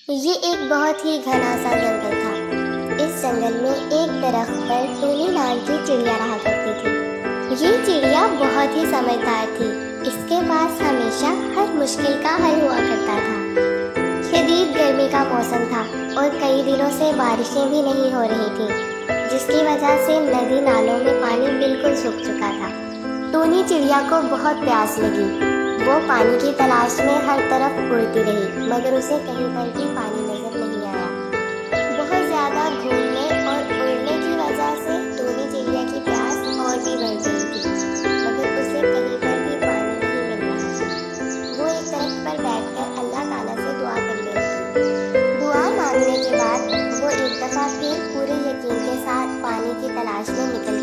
یہ ایک بہت ہی گھنا سا جنگل تھا۔ اس جنگل میں ایک درخت پر ٹونی نام کی چڑیا رہا کرتی تھی۔ یہ چڑیا بہت ہی سمجھدار تھی۔ اس کے پاس ہمیشہ ہر مشکل کا حل ہوا کرتا تھا۔ شدید گرمی کا موسم تھا اور کئی دنوں سے بارشیں بھی نہیں ہو رہی تھیں، جس کی وجہ سے ندی نالوں میں پانی بالکل سوکھ چکا تھا۔ ٹونی چڑیا کو بہت پیاس لگی۔ وہ پانی کی تلاش میں ہر طرف اڑتی رہی، مگر اسے کہیں پر بھی پانی نظر نہیں آیا۔ بہت زیادہ گھومنے اور اڑنے کی وجہ سے ٹونی چڑیا کی پیاس اور بھی بڑھ گئی تھی، مگر اسے کہیں پر بھی پانی نہیں مل رہا تھا۔ وہ ایک درخت پر بیٹھ کر اللہ تعالیٰ سے دعا کرنے لگی۔ دعا مانگنے کے بعد وہ ایک دفعہ پھر پورے یقین کے ساتھ پانی کی تلاش میں نکل